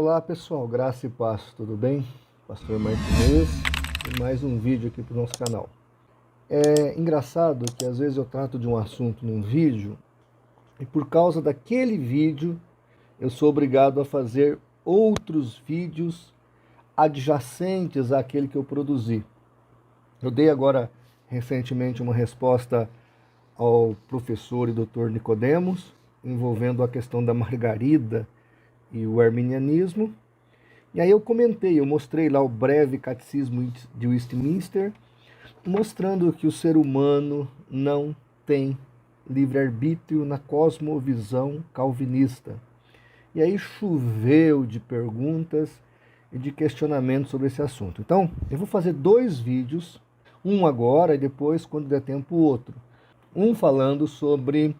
Olá pessoal, graça e paz, tudo bem? Pastor Martinez e mais um vídeo aqui para o nosso canal. É engraçado que às vezes eu trato de um assunto num vídeo e por causa daquele vídeo eu sou obrigado a fazer outros vídeos adjacentes àquele que eu produzi. Eu dei agora recentemente uma resposta ao professor e doutor Nicodemos envolvendo a questão da margarida e o arminianismo. E aí eu mostrei lá o breve catecismo de Westminster, mostrando que o ser humano não tem livre-arbítrio na cosmovisão calvinista. E aí choveu de perguntas e de questionamentos sobre esse assunto. Então, eu vou fazer dois vídeos, um agora e depois, quando der tempo, o outro. Um falando sobre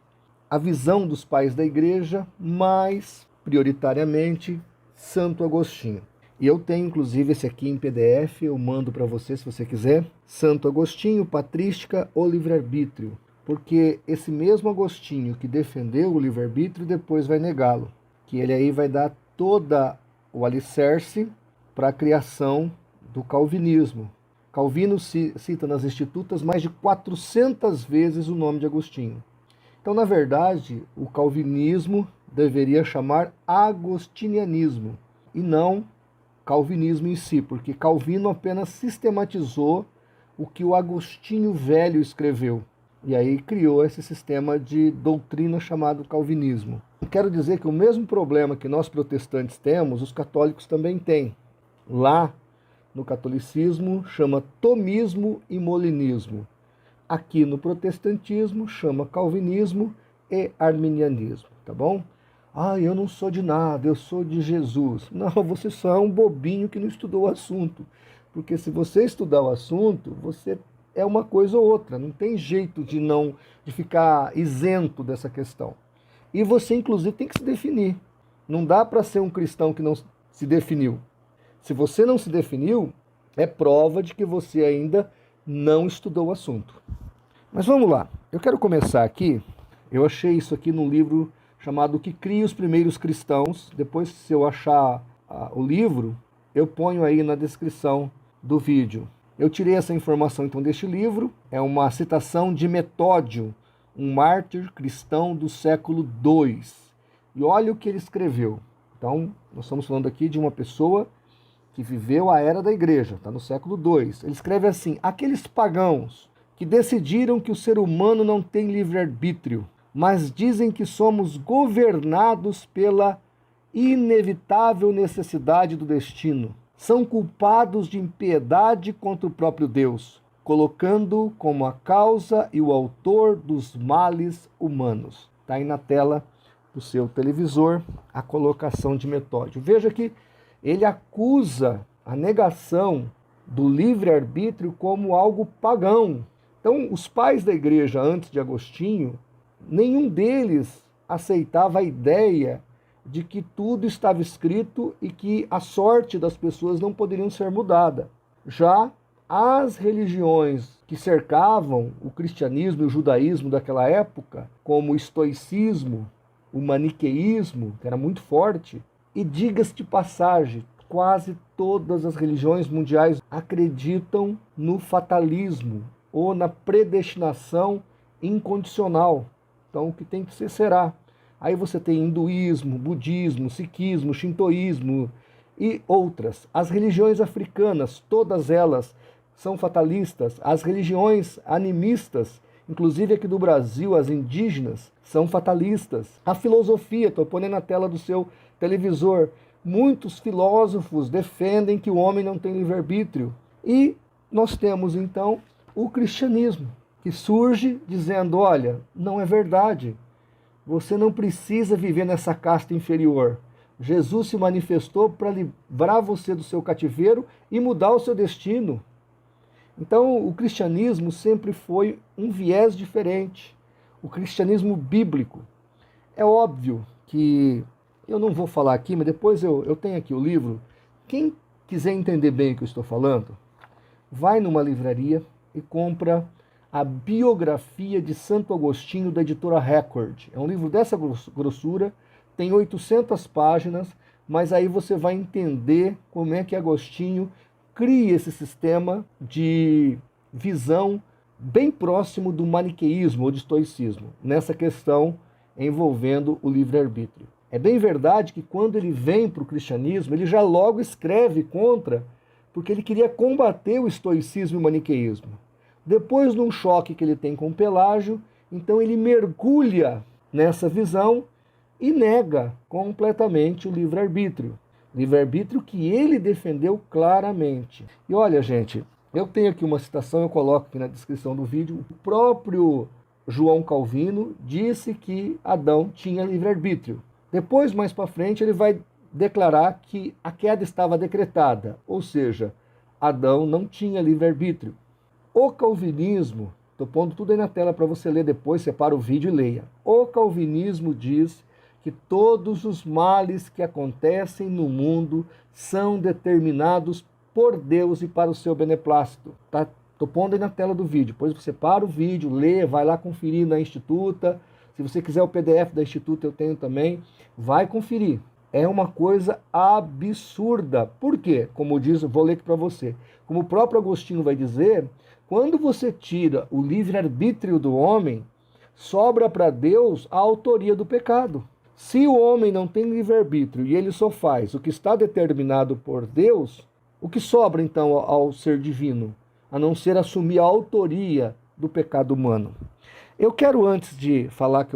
a visão dos pais da igreja, mas prioritariamente Santo Agostinho. E eu tenho inclusive esse aqui em PDF, eu mando para você se você quiser. Santo Agostinho, Patrística ou Livre-Arbítrio. Porque esse mesmo Agostinho que defendeu o livre-arbítrio depois vai negá-lo. Que ele aí vai dar toda o alicerce para a criação do calvinismo. Calvino cita nas Institutas mais de 400 vezes o nome de Agostinho. Então, na verdade, o calvinismo deveria chamar agostinianismo e não calvinismo em si, porque Calvino apenas sistematizou o que o Agostinho Velho escreveu. E aí criou esse sistema de doutrina chamado calvinismo. Quero dizer que o mesmo problema que nós protestantes temos, os católicos também têm. Lá no catolicismo chama tomismo e molinismo. Aqui no protestantismo chama calvinismo e arminianismo, tá bom? Eu não sou de nada, eu sou de Jesus. Não, você só é um bobinho que não estudou o assunto. Porque se você estudar o assunto, você é uma coisa ou outra. Não tem jeito de ficar isento dessa questão. E você, inclusive, tem que se definir. Não dá para ser um cristão que não se definiu. Se você não se definiu, é prova de que você ainda não estudou o assunto. Mas vamos lá. Eu quero começar aqui. Eu achei isso aqui num livro chamado O que Cria os Primeiros Cristãos. Depois, se eu achar o livro, eu ponho aí na descrição do vídeo. Eu tirei essa informação então deste livro. É uma citação de Metódio, um mártir cristão do século II. E olha o que ele escreveu. Então, nós estamos falando aqui de uma pessoa que viveu a era da igreja, está no século II. Ele escreve assim: aqueles pagãos que decidiram que o ser humano não tem livre-arbítrio, mas dizem que somos governados pela inevitável necessidade do destino, são culpados de impiedade contra o próprio Deus, colocando-o como a causa e o autor dos males humanos. Está aí na tela do seu televisor a colocação de Metódio. Veja que ele acusa a negação do livre-arbítrio como algo pagão. Então, os pais da igreja antes de Agostinho, nenhum deles aceitava a ideia de que tudo estava escrito e que a sorte das pessoas não poderiam ser mudada. Já as religiões que cercavam o cristianismo e o judaísmo daquela época, como o estoicismo, o maniqueísmo, que era muito forte, e diga-se de passagem, quase todas as religiões mundiais acreditam no fatalismo ou na predestinação incondicional. Então, o que tem que ser, será. Aí você tem hinduísmo, budismo, sikhismo, shintoísmo e outras. As religiões africanas, todas elas são fatalistas. As religiões animistas, inclusive aqui do Brasil, as indígenas, são fatalistas. A filosofia, estou pondo na tela do seu televisor, muitos filósofos defendem que o homem não tem livre-arbítrio. E nós temos, então, o cristianismo, que surge dizendo: olha, não é verdade. Você não precisa viver nessa casta inferior. Jesus se manifestou para livrar você do seu cativeiro e mudar o seu destino. Então, o cristianismo sempre foi um viés diferente. O cristianismo bíblico. É óbvio que eu não vou falar aqui, mas depois eu tenho aqui o livro. Quem quiser entender bem o que eu estou falando, vai numa livraria e compra a biografia de Santo Agostinho, da editora Record. É um livro dessa grossura, tem 800 páginas, mas aí você vai entender como é que Agostinho cria esse sistema de visão bem próximo do maniqueísmo ou do estoicismo, nessa questão envolvendo o livre-arbítrio. É bem verdade que quando ele vem para o cristianismo, ele já logo escreve contra, porque ele queria combater o estoicismo e o maniqueísmo. Depois, num choque que ele tem com Pelágio, então ele mergulha nessa visão e nega completamente o livre-arbítrio. Livre-arbítrio que ele defendeu claramente. E olha, gente, eu tenho aqui uma citação, eu coloco aqui na descrição do vídeo. O próprio João Calvino disse que Adão tinha livre-arbítrio. Depois, mais para frente, ele vai declarar que a queda estava decretada, ou seja, Adão não tinha livre-arbítrio. O calvinismo, estou pondo tudo aí na tela para você ler depois, separa o vídeo e leia. O calvinismo diz que todos os males que acontecem no mundo são determinados por Deus e para o seu beneplácito. Tá? Estou pondo aí na tela do vídeo, depois você para o vídeo, lê, vai lá conferir na Instituta. Se você quiser o PDF da Instituta, eu tenho também. Vai conferir. É uma coisa absurda. Por quê? Como diz, vou ler aqui para você. Como o próprio Agostinho vai dizer, quando você tira o livre-arbítrio do homem, sobra para Deus a autoria do pecado. Se o homem não tem livre-arbítrio e ele só faz o que está determinado por Deus, o que sobra então ao ser divino? A não ser assumir a autoria do pecado humano. Eu quero, antes de falar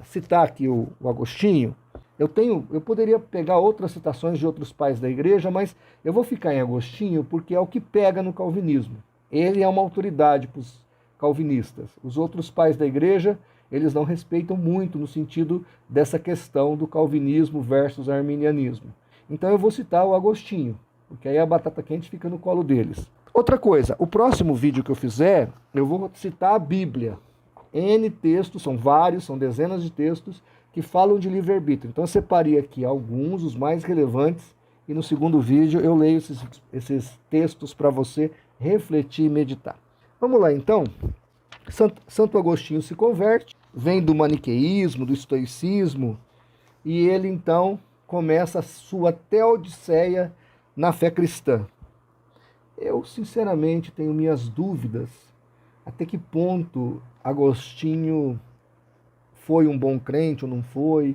citar aqui o Agostinho, eu poderia pegar outras citações de outros pais da igreja, mas eu vou ficar em Agostinho porque é o que pega no calvinismo. Ele é uma autoridade para os calvinistas. Os outros pais da igreja, eles não respeitam muito no sentido dessa questão do calvinismo versus arminianismo. Então eu vou citar o Agostinho, porque aí a batata quente fica no colo deles. Outra coisa, o próximo vídeo que eu fizer, eu vou citar a Bíblia. N textos, são vários, são dezenas de textos que falam de livre-arbítrio. Então eu separei aqui alguns, os mais relevantes, e no segundo vídeo eu leio esses textos para você refletir e meditar. Vamos lá então. Santo Agostinho se converte, vem do maniqueísmo, do estoicismo, e ele então começa a sua teodiceia na fé cristã. Eu sinceramente tenho minhas dúvidas até que ponto Agostinho foi um bom crente ou não foi.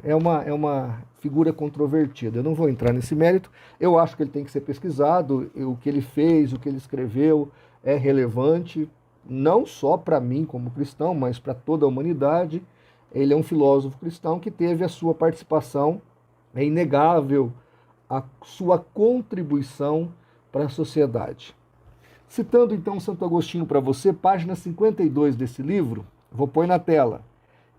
É uma figura controvertida. Eu não vou entrar nesse mérito. Eu acho que ele tem que ser pesquisado. O que ele fez, o que ele escreveu é relevante, não só para mim como cristão, mas para toda a humanidade. Ele é um filósofo cristão que teve a sua participação, é inegável a sua contribuição para a sociedade. Citando então Santo Agostinho para você, página 52 desse livro, vou pôr na tela.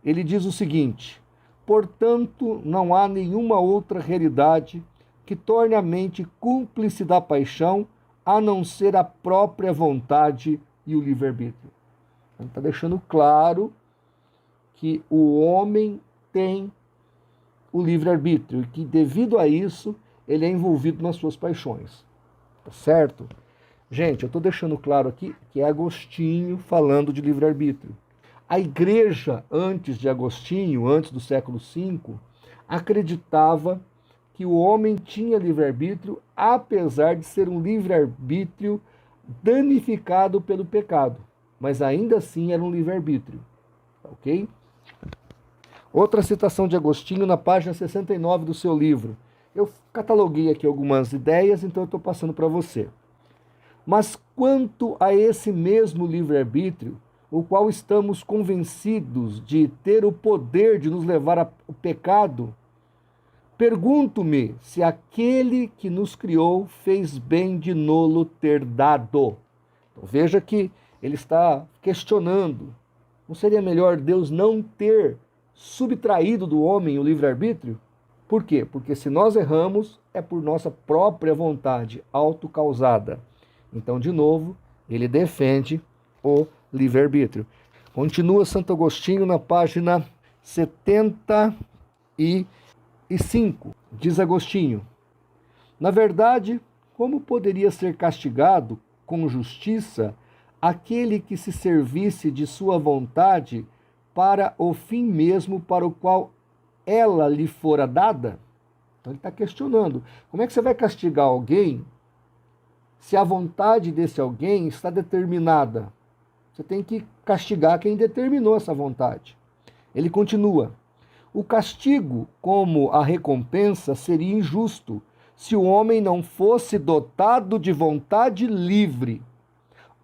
Ele diz o seguinte: portanto, não há nenhuma outra realidade que torne a mente cúmplice da paixão, a não ser a própria vontade e o livre-arbítrio. Ele está deixando claro que o homem tem o livre-arbítrio e que, devido a isso, ele é envolvido nas suas paixões. Tá certo? Gente, eu estou deixando claro aqui que é Agostinho falando de livre-arbítrio. A igreja, antes de Agostinho, antes do século V, acreditava que o homem tinha livre-arbítrio, apesar de ser um livre-arbítrio danificado pelo pecado. Mas ainda assim era um livre-arbítrio. Ok? Outra citação de Agostinho na página 69 do seu livro. Eu cataloguei aqui algumas ideias, então eu estou passando para você. Mas quanto a esse mesmo livre-arbítrio, o qual estamos convencidos de ter o poder de nos levar ao pecado, pergunto-me se aquele que nos criou fez bem de nolo ter dado. Então, veja que ele está questionando. Não seria melhor Deus não ter subtraído do homem o livre-arbítrio? Por quê? Porque se nós erramos, é por nossa própria vontade, autocausada. Então, de novo, ele defende o livre-arbítrio. Continua Santo Agostinho na página 75. Diz Agostinho: na verdade, como poderia ser castigado com justiça aquele que se servisse de sua vontade para o fim mesmo para o qual ela lhe fora dada? Então ele está questionando. Como é que você vai castigar alguém se a vontade desse alguém está determinada? Você tem que castigar quem determinou essa vontade. Ele continua. O castigo, como a recompensa, seria injusto se o homem não fosse dotado de vontade livre.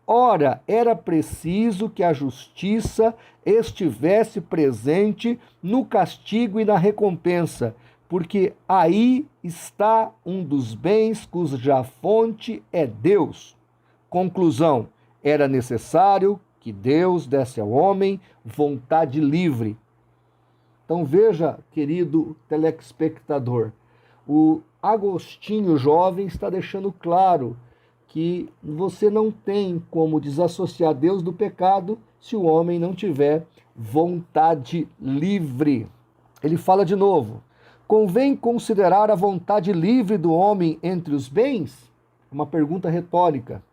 Ora, era preciso que a justiça estivesse presente no castigo e na recompensa, porque aí está um dos bens cuja fonte é Deus. Conclusão: era necessário que Deus desse ao homem vontade livre. Então veja, querido telespectador, o Agostinho jovem está deixando claro que você não tem como desassociar Deus do pecado se o homem não tiver vontade livre. Ele fala de novo: convém considerar a vontade livre do homem entre os bens? Uma pergunta retórica.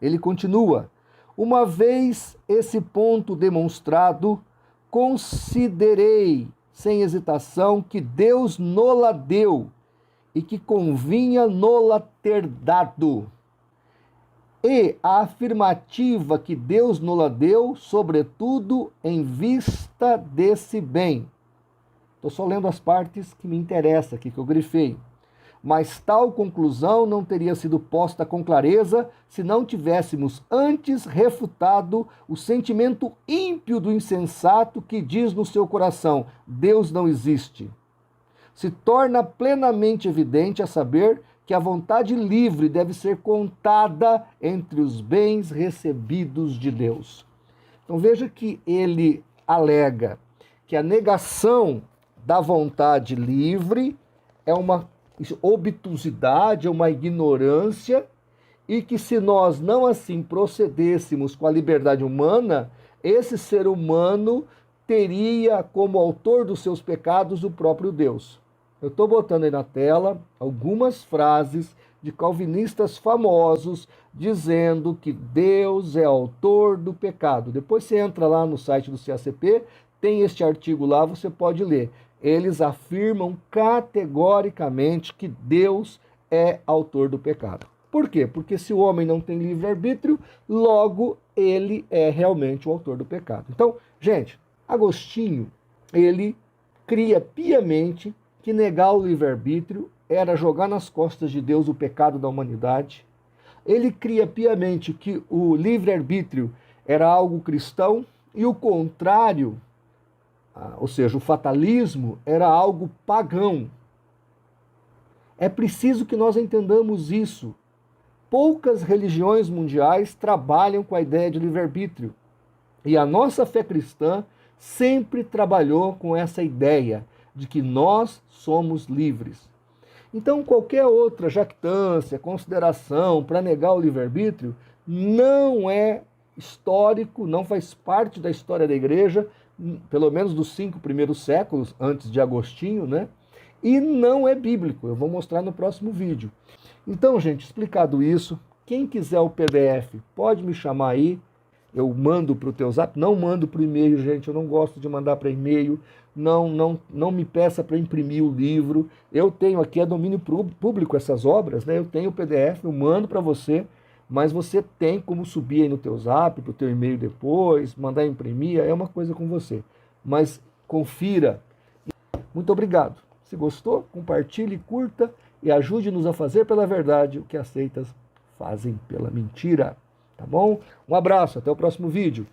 Ele continua: uma vez esse ponto demonstrado, considerei sem hesitação que Deus nola deu e que convinha nola ter dado. E a afirmativa que Deus nola deu, sobretudo em vista desse bem. Estou só lendo as partes que me interessam aqui, que eu grifei. Mas tal conclusão não teria sido posta com clareza se não tivéssemos antes refutado o sentimento ímpio do insensato que diz no seu coração: Deus não existe. Se torna plenamente evidente a saber que a vontade livre deve ser contada entre os bens recebidos de Deus. Então veja que ele alega que a negação da vontade livre é uma obtusidade, é uma ignorância, e que se nós não assim procedêssemos com a liberdade humana, esse ser humano teria como autor dos seus pecados o próprio Deus. Eu estou botando aí na tela algumas frases de calvinistas famosos dizendo que Deus é autor do pecado. Depois você entra lá no site do CACP, tem este artigo lá, você pode ler. Eles afirmam categoricamente que Deus é autor do pecado. Por quê? Porque se o homem não tem livre-arbítrio, logo ele é realmente o autor do pecado. Então, gente, Agostinho, ele cria piamente que negar o livre-arbítrio era jogar nas costas de Deus o pecado da humanidade. Ele cria piamente que o livre-arbítrio era algo cristão e o contrário, ou seja, o fatalismo, era algo pagão. É preciso que nós entendamos isso. Poucas religiões mundiais trabalham com a ideia de livre-arbítrio. E a nossa fé cristã sempre trabalhou com essa ideia de que nós somos livres. Então, qualquer outra jactância, consideração para negar o livre-arbítrio não é histórico, não faz parte da história da igreja, pelo menos dos 5 primeiros séculos, antes de Agostinho, né? E não é bíblico. Eu vou mostrar no próximo vídeo. Então, gente, explicado isso, quem quiser o PDF, pode me chamar aí. Eu mando para o teu zap, não mando para o e-mail, gente, eu não gosto de mandar para e-mail, não me peça para imprimir o livro. Eu tenho aqui, é domínio público essas obras, né? Eu tenho o PDF, eu mando para você, mas você tem como subir aí no teu zap, para o teu e-mail depois, mandar imprimir, é uma coisa com você. Mas confira. Muito obrigado. Se gostou, compartilhe, curta e ajude-nos a fazer pela verdade o que as seitas fazem pela mentira. Tá bom? Um abraço, até o próximo vídeo.